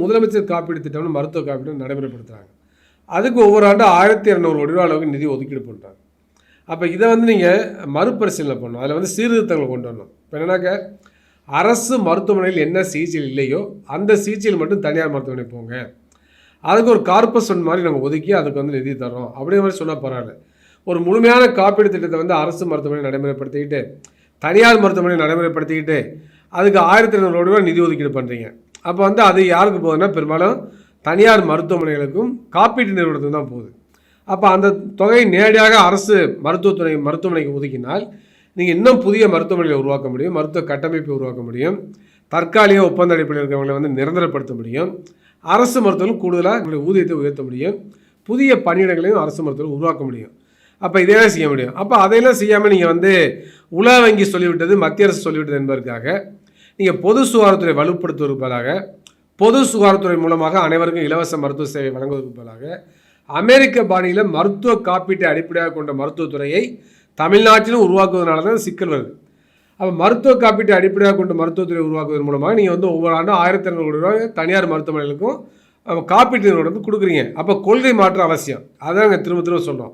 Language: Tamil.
முதலமைச்சர் காப்பீடு திட்டம்னு மருத்துவ காப்பீடு நடைமுறைப்படுத்துகிறாங்க. அதுக்கு ஒவ்வொரு ஆண்டு 1200 கோடி ரூபா அளவுக்கு நிதி ஒதுக்கீடு பண்ணுறாங்க. அப்போ இதை நீங்கள் மறுபரிசீலனை பண்ணணும். அதில் சீர்திருத்தங்களை கொண்டு வரணும். இப்போ என்னன்னாக்க அரசு மருத்துவமனையில் என்ன சிகிச்சைகள் இல்லையோ அந்த சிகிச்சையில் மட்டும் தனியார் மருத்துவமனை போங்க, அதுக்கு ஒரு கார்பஸ் ஃபண்ட் மாதிரி நம்ம ஒதுக்கி அதுக்கு நிதி தரோம் அப்படிங்கிற மாதிரி சொன்னால் பரவாயில்ல. ஒரு முழுமையான காப்பீடு திட்டத்தை அரசு மருத்துவமனை நடைமுறைப்படுத்திக்கிட்டு தனியார் மருத்துவமனை நடைமுறைப்படுத்திக்கிட்டு அதுக்கு 1200 கோடி ரூபாய் நிதி ஒதுக்கீடு பண்ணுறீங்க. அப்போ அது யாருக்கு போகுதுன்னா பெரும்பாலும் தனியார் மருத்துவமனைகளுக்கும் காப்பீட்டு நிறுவனத்துக்கும் தான் போகுது. அப்போ அந்த தொகை நேரடியாக அரசு மருத்துவமனைக்கு ஒதுக்கினால் நீங்கள் இன்னும் புதிய மருத்துவமனைகளை உருவாக்க முடியும், மருத்துவ கட்டமைப்பை உருவாக்க முடியும், தற்காலிக ஒப்பந்த அடிப்படையில் இருக்கிறவங்களை நிரந்தரப்படுத்த முடியும், அரசு மருத்துவர்கள் கூடுதலாக ஊதியத்தை உயர்த்த முடியும், புதிய பணியிடங்களையும் அரசு மருத்துவர்கள் உருவாக்க முடியும். அப்போ இதையெல்லாம் செய்ய முடியும். அப்போ அதையெல்லாம் செய்யாமல் நீங்கள் உலக வங்கி சொல்லிவிட்டது, மத்திய அரசு சொல்லிவிட்டது என்பதற்காக நீங்கள் பொது சுகாதாரத்துறை வலுப்படுத்துவதற்கு பதிலாக, பொது சுகாதாரத்துறை மூலமாக அனைவருக்கும் இலவச மருத்துவ சேவை வழங்குவதற்கு பதிலாக அமெரிக்க பாணியில் மருத்துவ காப்பீட்டை அடிப்படையாக கொண்ட மருத்துவத்துறையை தமிழ்நாட்டிலும் உருவாக்குவதனால தான் சிக்கல் வருது. அப்போ மருத்துவ காப்பீட்டை அடிப்படையாக கொண்ட மருத்துவத்துறை உருவாக்குவதன் மூலமாக நீங்கள் ஒவ்வொரு ஆண்டும் 1200 கோடி ரூபாய் தனியார் மருத்துவமனைகளுக்கும் காப்பீட்டு நிறுவனத்துக்கு கொடுக்குறீங்க. அப்போ கொள்கை மாற்றம் அவசியம். அதான் நாங்கள் திரும்ப திரும்ப சொல்கிறோம்.